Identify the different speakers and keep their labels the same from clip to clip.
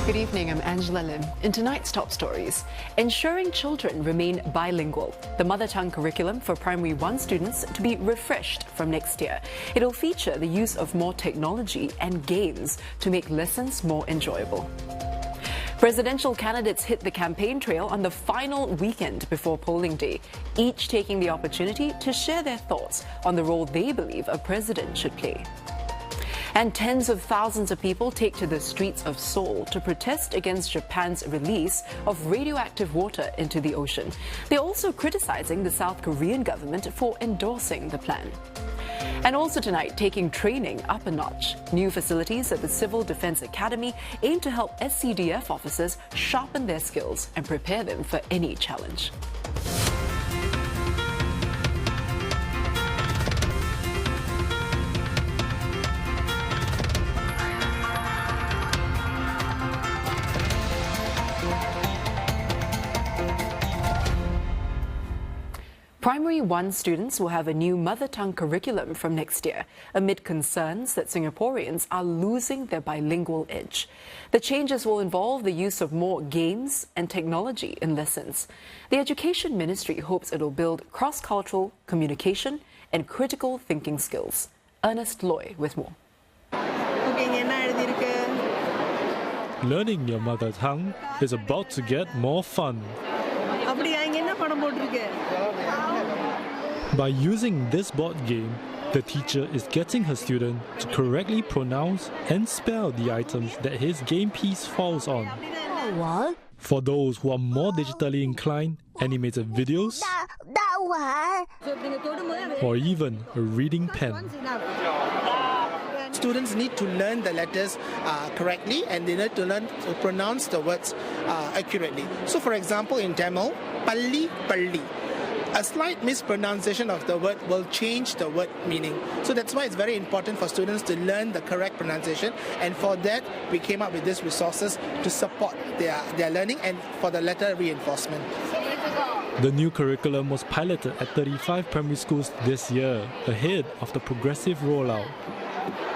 Speaker 1: Good evening, I'm Angela Lim. In tonight's top stories, ensuring children remain bilingual. The mother tongue curriculum for Primary 1 students to be refreshed from next year. It'll feature the use of more technology and games to make lessons more enjoyable. Presidential candidates hit the campaign trail on the final weekend before polling day, each taking the opportunity to share their thoughts on the role they believe a president should play. And tens of thousands of people take to the streets of Seoul to protest against Japan's release of radioactive water into the ocean. They're also criticizing the South Korean government for endorsing the plan. And also tonight, taking training up a notch. New facilities at the Civil Defense Academy aim to help SCDF officers sharpen their skills and prepare them for any challenge. Primary 1 students will have a new mother tongue curriculum from next year, amid concerns that Singaporeans are losing their bilingual edge. The changes will involve the use of more games and technology in lessons. The Education Ministry hopes it'll build cross-cultural communication and critical thinking skills. Ernest Loy with more.
Speaker 2: Learning your mother tongue is about to get more fun. By using this board game, the teacher is getting her student to correctly pronounce and spell the items that his game piece falls on.
Speaker 3: What?
Speaker 2: For those who are more digitally inclined, animated videos, or even a reading pen.
Speaker 4: Students need to learn the letters correctly, and they need to learn to pronounce the words accurately. So for example, in Tamil, palli, palli. A slight mispronunciation of the word will change the word meaning. So that's why it's very important for students to learn the correct pronunciation, and for that we came up with these resources to support their learning and for the letter reinforcement.
Speaker 2: The new curriculum was piloted at 35 primary schools this year, ahead of the progressive rollout.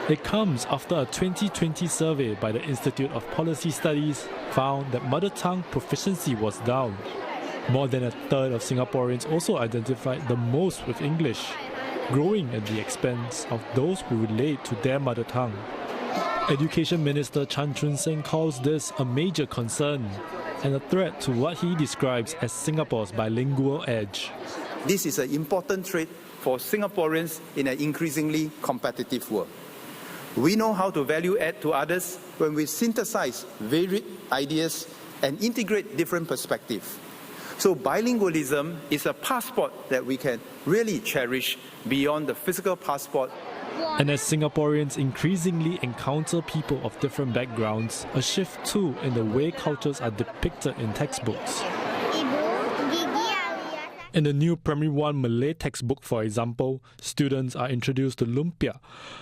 Speaker 2: It comes after a 2020 survey by the Institute of Policy Studies found that mother tongue proficiency was down. More than a third of Singaporeans also identified the most with English, growing at the expense of those who relate to their mother tongue. Education Minister Chan Chun Sing calls this a major concern and a threat to what he describes as Singapore's bilingual edge.
Speaker 5: This is an important trait for Singaporeans in an increasingly competitive world. We know how to value add to others when we synthesize varied ideas and integrate different perspectives. So bilingualism is a passport that we can really cherish beyond the physical passport.
Speaker 2: And as Singaporeans increasingly encounter people of different backgrounds, a shift too in the way cultures are depicted in textbooks. In the new Primary 1 Malay textbook, for example, students are introduced to lumpia,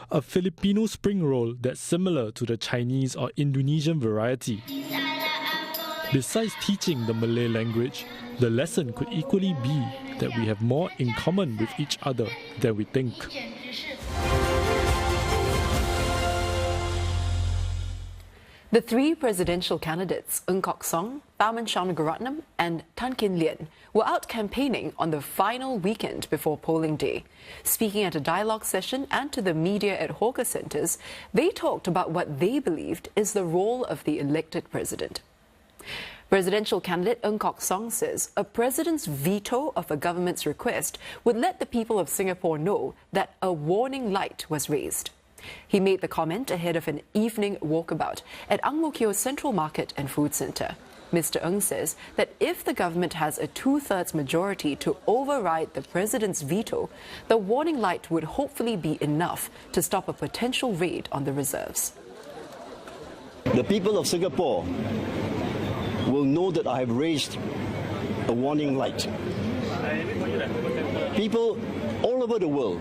Speaker 2: a Filipino spring roll that's similar to the Chinese or Indonesian variety. Besides teaching the Malay language, the lesson could equally be that we have more in common with each other than we think.
Speaker 1: The three presidential candidates, Ng Kok Song, Tharman Shanmugaratnam and Tan Kin Lian, were out campaigning on the final weekend before polling day. Speaking at a dialogue session and to the media at hawker centres, they talked about what they believed is the role of the elected president. Presidential candidate Ng Kok Song says a president's veto of a government's request would let the people of Singapore know that a warning light was raised. He made the comment ahead of an evening walkabout at Ang Mo Kio Central Market and Food Centre. Mr. Ng says that if the government has a two-thirds majority to override the president's veto, the warning light would hopefully be enough to stop a potential raid on the reserves.
Speaker 6: The people of Singapore will know that I have raised a warning light. People all over the world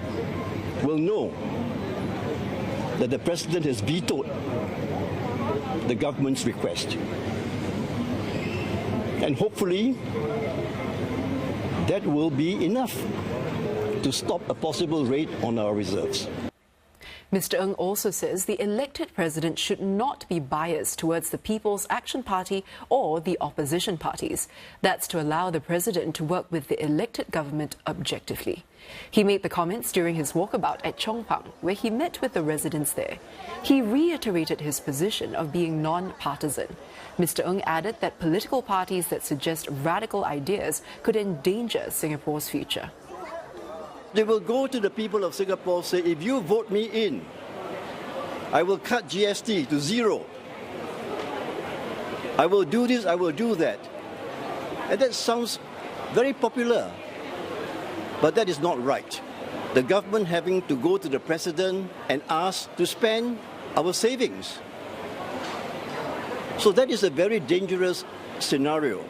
Speaker 6: will know that the president has vetoed the government's request. And hopefully that will be enough to stop a possible raid on our reserves.
Speaker 1: Mr. Ng also says the elected president should not be biased towards the People's Action Party or the opposition parties. That's to allow the president to work with the elected government objectively. He made the comments during his walkabout at Chong Pang, where he met with the residents there. He reiterated his position of being non-partisan. Mr. Ng added that political parties that suggest radical ideas could endanger Singapore's future.
Speaker 6: They will go to the people of Singapore, say, if you vote me in, I will cut GST to zero. I will do this, I will do that. And that sounds very popular, but that is not right. The government having to go to the president and ask to spend our savings. So that is a very dangerous scenario.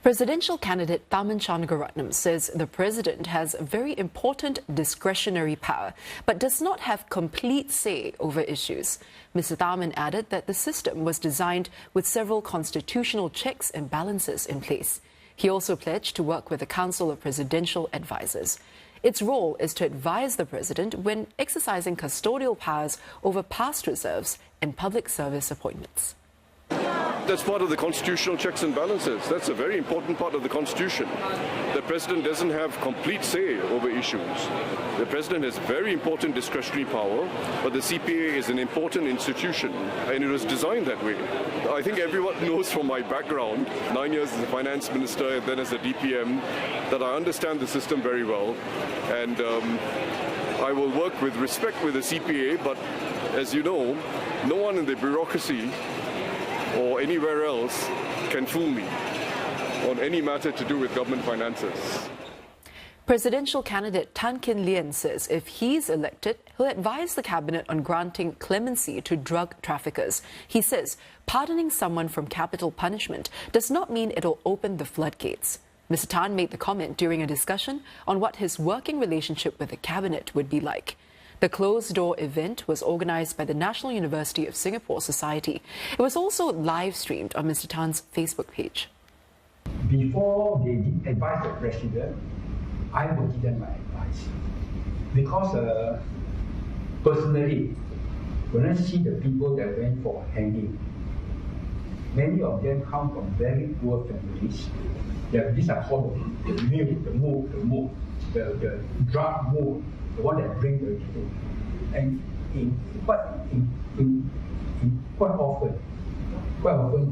Speaker 1: Presidential candidate Tharman Shanmugaratnam says the president has very important discretionary power, but does not have complete say over issues. Mr. Tharman added that the system was designed with several constitutional checks and balances in place. He also pledged to work with the Council of Presidential Advisers. Its role is to advise the president when exercising custodial powers over past reserves and public service appointments.
Speaker 3: That's part of the constitutional checks and balances. That's a very important part of the Constitution. The President doesn't have complete say over issues. The President has very important discretionary power, but the CPA is an important institution, and it was designed that way. I think everyone knows from my background, 9 years as a finance minister and then as a DPM, that I understand the system very well, and I will work with respect with the CPA, but as you know, no one in the bureaucracy or anywhere else can fool me on any matter to do with government finances.
Speaker 1: Presidential candidate Tan Kin Lian says if he's elected, he'll advise the cabinet on granting clemency to drug traffickers. He says pardoning someone from capital punishment does not mean it'll open the floodgates. Mr. Tan made the comment during a discussion on what his working relationship with the cabinet would be like. The closed-door event was organised by the National University of Singapore Society. It was also live-streamed on Mr. Tan's Facebook page.
Speaker 7: Before they advise the president, I will give them my advice. Because personally, when I see the people that went for hanging, many of them come from very poor families. These are called the drug mule, the one that brings the people. And quite often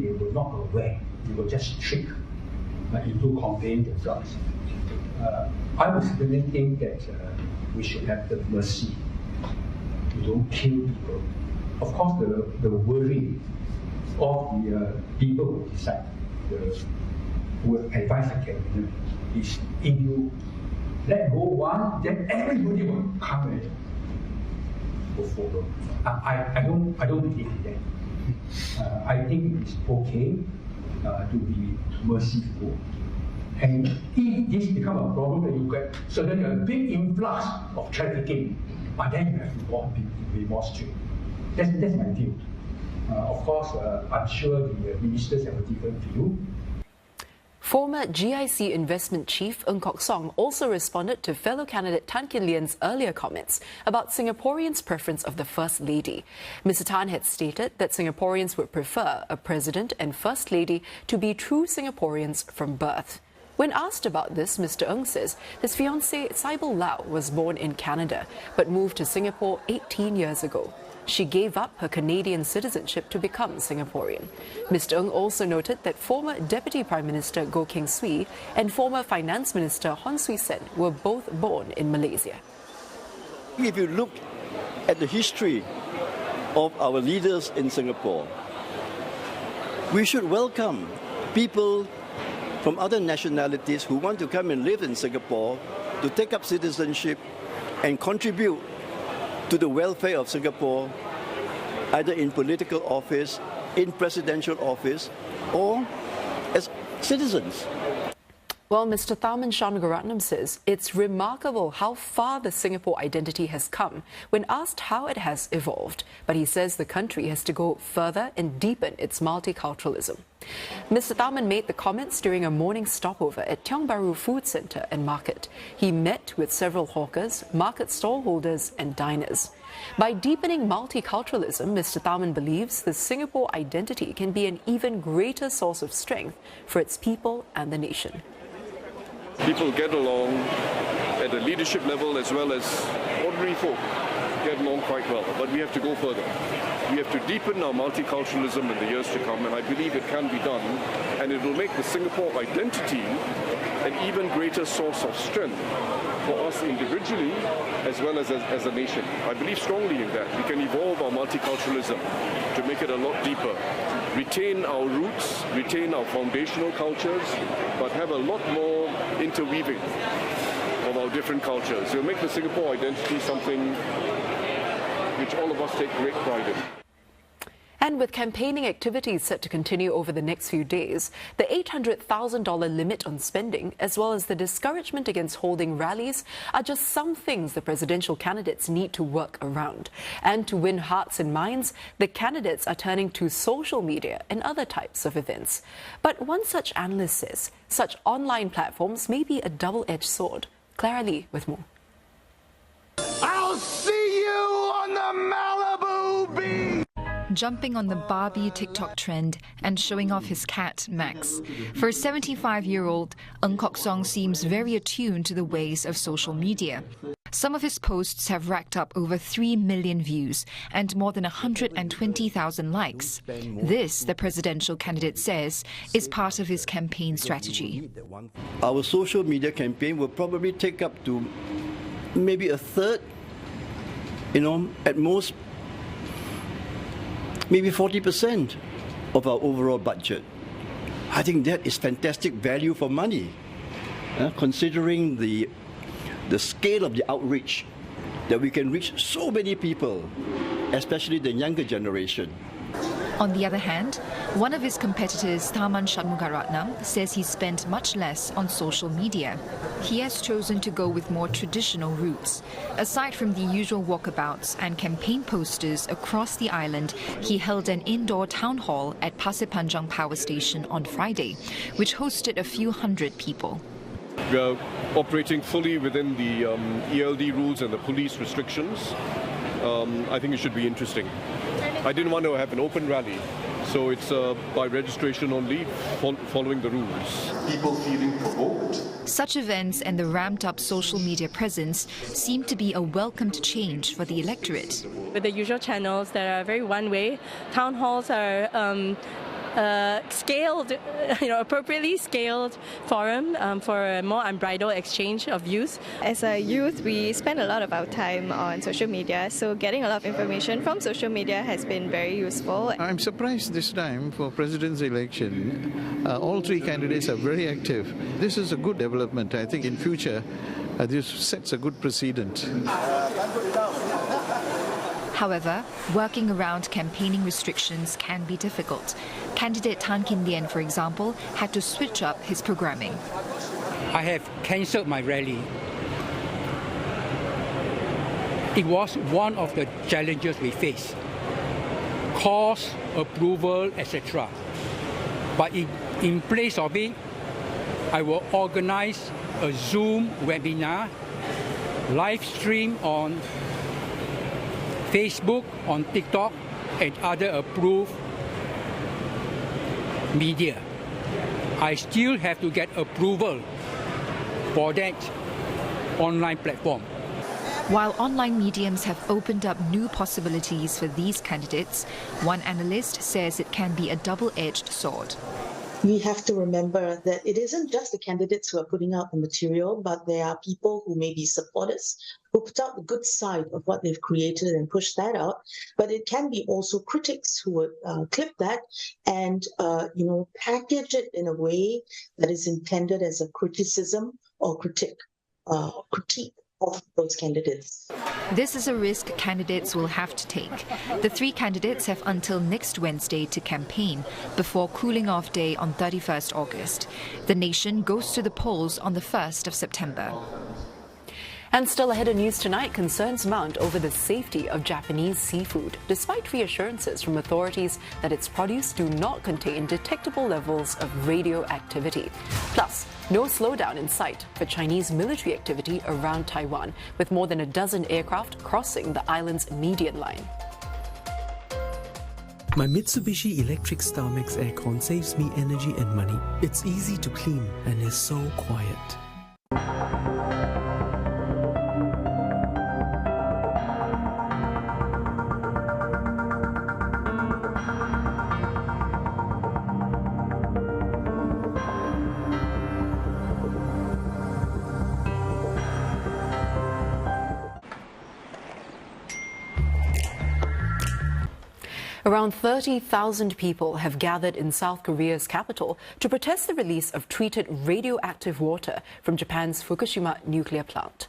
Speaker 7: they were not aware. They were just tricked into conveying the drugs. I would certainly think that we should have the mercy to don't kill people. Of course, the worry of the people who decide, who advise the cabinet, is if you let go one, then everybody will come and will follow. I don't believe in that. I think it's okay to be merciful. And if this becomes a problem, then you get suddenly a big influx of trafficking, but then you have to be more strict. That's my view. Of course, I'm sure the ministers have a different view.
Speaker 1: Former GIC investment chief Ng Kok Song also responded to fellow candidate Tan Kin Lian's earlier comments about Singaporeans' preference of the First Lady. Mr. Tan had stated that Singaporeans would prefer a President and First Lady to be true Singaporeans from birth. When asked about this, Mr. Ng says his fiancée Saibal Lau was born in Canada but moved to Singapore 18 years ago. She gave up her Canadian citizenship to become Singaporean. Mr. Ng also noted that former Deputy Prime Minister Goh Keng Swee and former Finance Minister Hon Swee Sen were both born in Malaysia.
Speaker 6: If you look at the history of our leaders in Singapore, we should welcome people from other nationalities who want to come and live in Singapore to take up citizenship and contribute to the welfare of Singapore, either in political office, in presidential office, or as citizens.
Speaker 1: Well, Mr. Tharman Shanmugaratnam says it's remarkable how far the Singapore identity has come when asked how it has evolved. But he says the country has to go further and deepen its multiculturalism. Mr. Tharman made the comments during a morning stopover at Tiong Bahru Food Centre and Market. He met with several hawkers, market stallholders and diners. By deepening multiculturalism, Mr. Tharman believes the Singapore identity can be an even greater source of strength for its people and the nation.
Speaker 3: People get along at a leadership level as well as ordinary folk get along quite well. But we have to go further. We have to deepen our multiculturalism in the years to come, and I believe it can be done. And it will make the Singapore identity an even greater source of strength for us individually as well as a nation. I believe strongly in that. We can evolve our multiculturalism to make it a lot deeper. Retain our roots, retain our foundational cultures, but have a lot more interweaving of our different cultures. It'll make the Singapore identity something which all of us take great pride in.
Speaker 1: And with campaigning activities set to continue over the next few days, the $800,000 limit on spending, as well as the discouragement against holding rallies, are just some things the presidential candidates need to work around. And to win hearts and minds, the candidates are turning to social media and other types of events. But one such analyst says such online platforms may be a double-edged sword. Clara Lee with more.
Speaker 8: I'll see you on the Malibu Beach!
Speaker 9: Jumping on the Barbie TikTok trend and showing off his cat, Max. For a 75-year-old, Ng Kok Song seems very attuned to the ways of social media. Some of his posts have racked up over 3 million views and more than 120,000 likes. This, the presidential candidate says, is part of his campaign strategy.
Speaker 6: Our social media campaign will probably take up to maybe a third, at most, maybe 40% of our overall budget. I think that is fantastic value for money, considering the scale of the outreach, that we can reach so many people, especially the younger generation.
Speaker 9: On the other hand, one of his competitors, Tharman Shanmugaratnam, says he spent much less on social media. He has chosen to go with more traditional routes. Aside from the usual walkabouts and campaign posters across the island, he held an indoor town hall at Pasir Panjang Power Station on Friday, which hosted a few hundred people.
Speaker 3: We are operating fully within the ELD rules and the police restrictions. I think it should be interesting. I didn't want to have an open rally, so it's by registration only, following the rules. People feeling provoked.
Speaker 9: Such events and the ramped-up social media presence seem to be a welcomed change for the electorate.
Speaker 10: With the usual channels that are very one-way, town halls are scaled, appropriately scaled forum for a more unbridled exchange of views.
Speaker 11: As a youth, we spend a lot of our time on social media, so getting a lot of information from social media has been very useful.
Speaker 12: I'm surprised this time for President's election, all three candidates are very active. This is a good development. I think in future, this sets a good precedent.
Speaker 9: However, working around campaigning restrictions can be difficult. Candidate Tan Kin Lian, for example, had to switch up his programming.
Speaker 13: I have cancelled my rally. It was one of the challenges we faced. Cost, approval, etc. But in place of it, I will organize a Zoom webinar, live stream on Facebook, on TikTok, and other approved media. I still have to get approval for that online platform.
Speaker 9: While online mediums have opened up new possibilities for these candidates, one analyst says it can be a double-edged sword.
Speaker 14: We have to remember that it isn't just the candidates who are putting out the material, but there are people who may be supporters who put out the good side of what they've created and push that out. But it can be also critics who would clip that and package it in a way that is intended as a criticism or critique of those candidates.
Speaker 9: This is a risk candidates will have to take. The three candidates have until next Wednesday to campaign before cooling off day on 31st August. The nation goes to the polls on the 1st of September.
Speaker 1: And still ahead of news tonight, concerns mount over the safety of Japanese seafood, despite reassurances from authorities that its produce do not contain detectable levels of radioactivity. Plus, no slowdown in sight for Chinese military activity around Taiwan, with more than a dozen aircraft crossing the island's median line.
Speaker 15: My Mitsubishi Electric StarMax aircon saves me energy and money. It's easy to clean and is so quiet.
Speaker 1: Around 30,000 people have gathered in South Korea's capital to protest the release of treated radioactive water from Japan's Fukushima nuclear plant.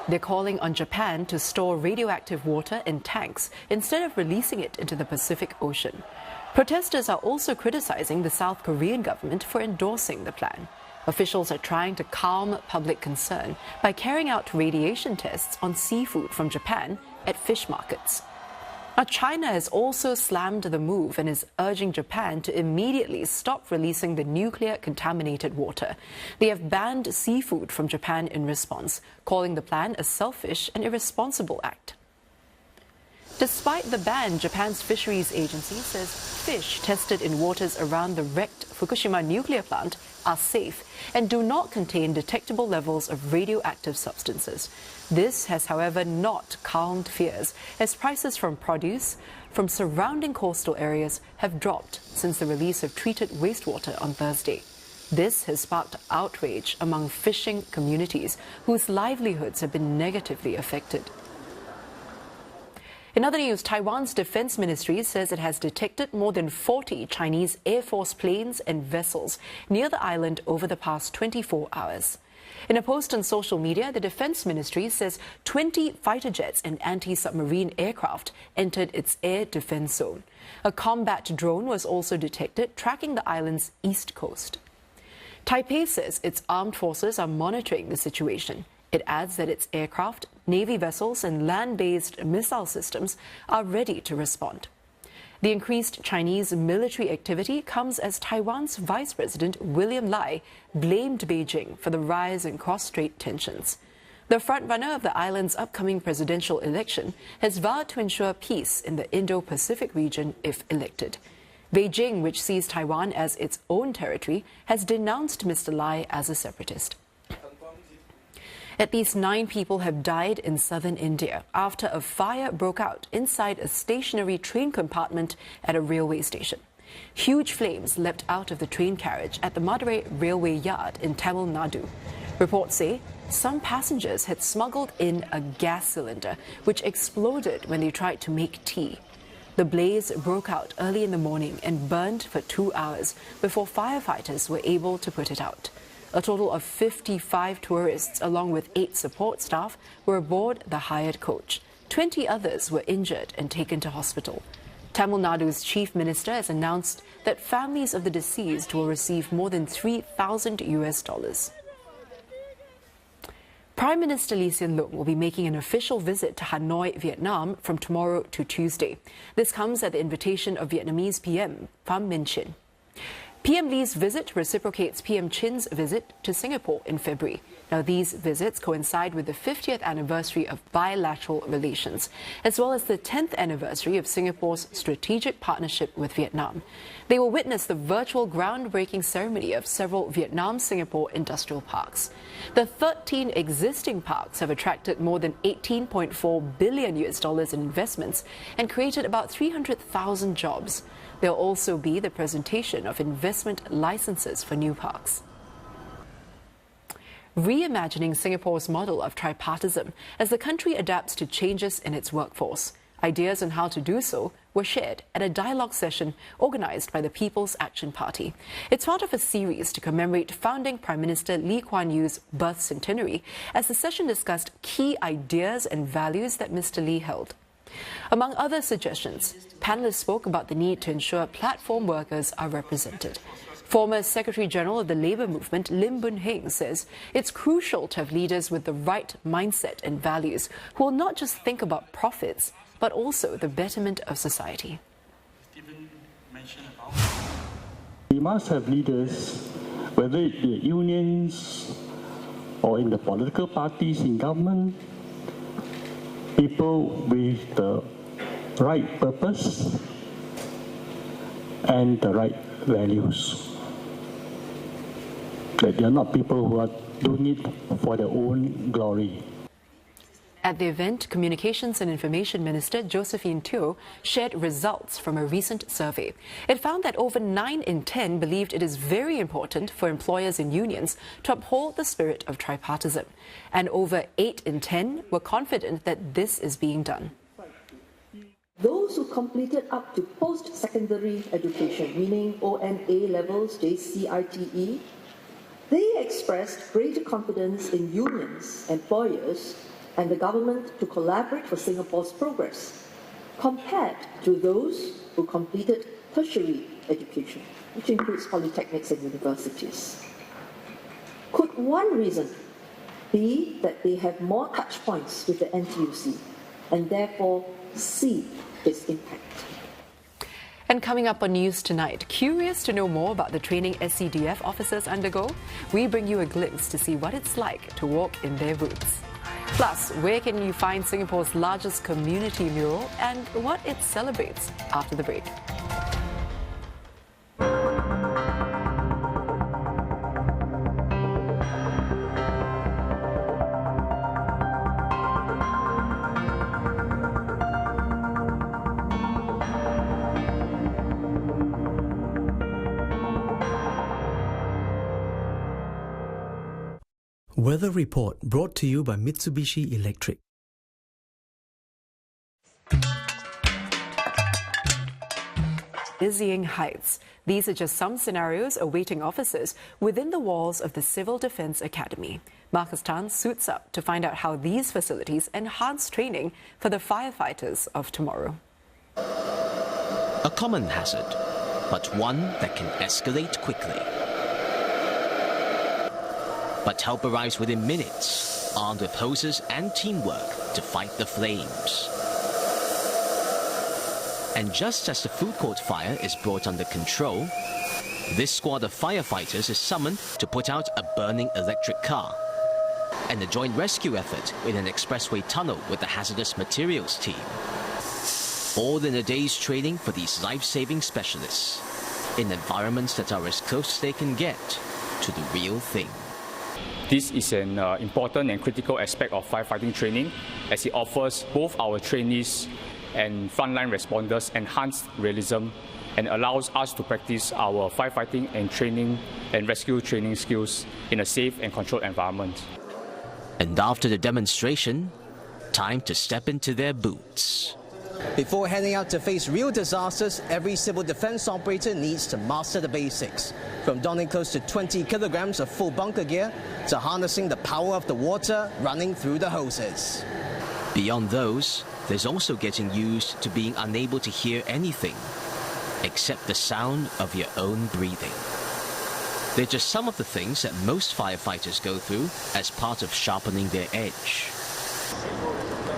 Speaker 1: They're calling on Japan to store radioactive water in tanks instead of releasing it into the Pacific Ocean. Protesters are also criticizing the South Korean government for endorsing the plan. Officials are trying to calm public concern by carrying out radiation tests on seafood from Japan at fish markets. Now, China has also slammed the move and is urging Japan to immediately stop releasing the nuclear-contaminated water. They have banned seafood from Japan in response, calling the plan a selfish and irresponsible act. Despite the ban, Japan's fisheries agency says fish tested in waters around the wrecked Fukushima nuclear plant are safe and do not contain detectable levels of radioactive substances. This has, however, not calmed fears, as prices from produce from surrounding coastal areas have dropped since the release of treated wastewater on Thursday. This has sparked outrage among fishing communities whose livelihoods have been negatively affected. In other news, Taiwan's defense ministry says it has detected more than 40 Chinese Air Force planes and vessels near the island over the past 24 hours. In a post on social media, the defense ministry says 20 fighter jets and anti-submarine aircraft entered its air defense zone. A combat drone was also detected tracking the island's east coast. Taipei says its armed forces are monitoring the situation. It adds that its aircraft, Navy vessels and land-based missile systems are ready to respond. The increased Chinese military activity comes as Taiwan's Vice President William Lai blamed Beijing for the rise in cross-strait tensions. The frontrunner of the island's upcoming presidential election has vowed to ensure peace in the Indo-Pacific region if elected. Beijing, which sees Taiwan as its own territory, has denounced Mr. Lai as a separatist. At least 9 people have died in southern India after a fire broke out inside a stationary train compartment at a railway station. Huge flames leapt out of the train carriage at the Madurai railway yard in Tamil Nadu. Reports say some passengers had smuggled in a gas cylinder, which exploded when they tried to make tea. The blaze broke out early in the morning and burned for 2 hours before firefighters were able to put it out. A total of 55 tourists, along with 8 support staff, were aboard the hired coach. 20 others were injured and taken to hospital. Tamil Nadu's chief minister has announced that families of the deceased will receive more than $3,000. Prime Minister Lee Hsien Loong will be making an official visit to Hanoi, Vietnam from tomorrow to Tuesday. This comes at the invitation of Vietnamese PM Pham Minh Chinh. PM Lee's visit reciprocates PM Chin's visit to Singapore in February. Now, these visits coincide with the 50th anniversary of bilateral relations, as well as the 10th anniversary of Singapore's strategic partnership with Vietnam. They will witness the virtual groundbreaking ceremony of several Vietnam-Singapore industrial parks. The 13 existing parks have attracted more than $18.4 billion in investments and created about 300,000 jobs. There will also be the presentation of investment licenses for new parks. Reimagining Singapore's model of tripartism as the country adapts to changes in its workforce. Ideas on how to do so were shared at a dialogue session organised by the People's Action Party. It's part of a series to commemorate founding Prime Minister Lee Kuan Yew's birth centenary, as the session discussed key ideas and values that Mr. Lee held. Among other suggestions, panellists spoke about the need to ensure platform workers are represented. Former Secretary-General of the Labour Movement, Lim Boon Heng, says it's crucial to have leaders with the right mindset and values who will not just think about profits, but also the betterment of society.
Speaker 16: We must have leaders, whether it be unions or in the political parties in government, people with the right purpose and the right values. That they are not people who are doing it for their own glory.
Speaker 1: At the event, Communications and Information Minister Josephine Teo shared results from a recent survey. It found that over 9 in 10 believed it is very important for employers and unions to uphold the spirit of tripartism. And over 8 in 10 were confident that this is being done.
Speaker 17: Those who completed up to post-secondary education, meaning ONA levels, JCITE, they expressed greater confidence in unions, employers, and the government to collaborate for Singapore's progress, compared to those who completed tertiary education, which includes polytechnics and universities. Could one reason be that they have more touch points with the NTUC and therefore see its impact?
Speaker 1: And coming up on News Tonight, curious to know more about the training SCDF officers undergo? We bring you a glimpse to see what it's like to walk in their boots. Plus, where can you find Singapore's largest community mural and what it celebrates after the break?
Speaker 15: Weather Report brought to you by Mitsubishi Electric.
Speaker 1: Dizzying heights. These are just some scenarios awaiting officers within the walls of the Civil Defence Academy. Marcus Tan suits up to find out how these facilities enhance training for the firefighters of tomorrow.
Speaker 18: A common hazard, but one that can escalate quickly. But help arrives within minutes, armed with hoses and teamwork to fight the flames. And just as the food court fire is brought under control, this squad of firefighters is summoned to put out a burning electric car, and a joint rescue effort in an expressway tunnel with the hazardous materials team. All in a day's training for these life-saving specialists, in environments that are as close as they can get to the real thing.
Speaker 19: This is an important and critical aspect of firefighting training, as it offers both our trainees and frontline responders enhanced realism and allows us to practice our firefighting and training and rescue training skills in a safe and controlled environment.
Speaker 18: And after the demonstration, time to step into their boots.
Speaker 20: Before heading out to face real disasters, every civil defense operator needs to master the basics. From donning close to 20 kilograms of full bunker gear to harnessing the power of the water running through the hoses.
Speaker 18: Beyond those, there's also getting used to being unable to hear anything except the sound of your own breathing. They're just some of the things that most firefighters go through as part of sharpening their edge.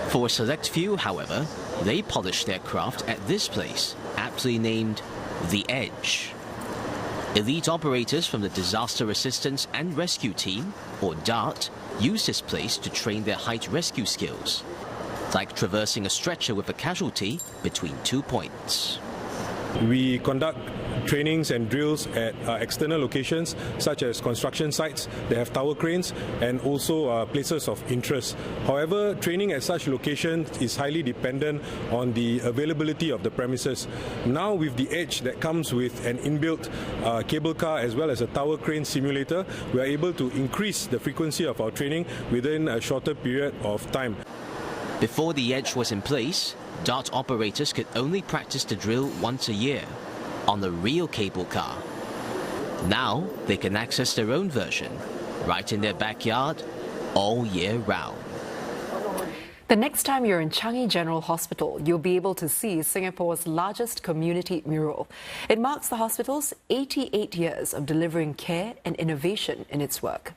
Speaker 18: For a select few, however, they polish their craft at this place, aptly named The Edge. Elite operators from the Disaster Assistance and Rescue Team, or DART, use this place to train their height rescue skills, like traversing a stretcher with a casualty between 2 points.
Speaker 21: We conduct trainings and drills at external locations such as construction sites. They have tower cranes and also places of interest. However, training at such locations is highly dependent on the availability of the premises. Now with the Edge that comes with an inbuilt cable car as well as a tower crane simulator, we are able to increase the frequency of our training within a shorter period of time.
Speaker 18: Before the edge was in place, DART operators could only practice the drill once a year on a real cable car. Now they can access their own version right in their backyard all year round.
Speaker 1: The next time you're in Changi General Hospital, you'll be able to see Singapore's largest community mural. It marks the hospital's 88 years of delivering care and innovation in its work.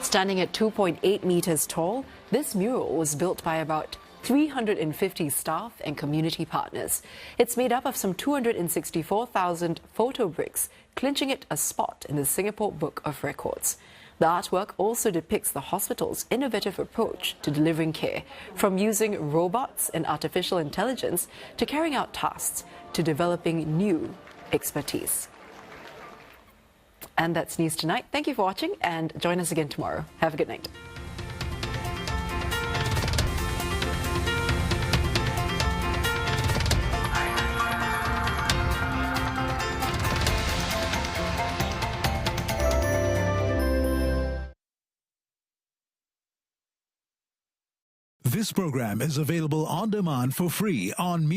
Speaker 1: Standing at 2.8 meters tall, this mural was built by about 350 staff and community partners. It's made up of some 264,000 photo bricks, clinching it a spot in the Singapore Book of Records. The artwork also depicts the hospital's innovative approach to delivering care, from using robots and artificial intelligence to carrying out tasks to developing new expertise. And that's News Tonight. Thank you for watching and join us again tomorrow. Have a good night.
Speaker 4: This program is available on demand for free on Me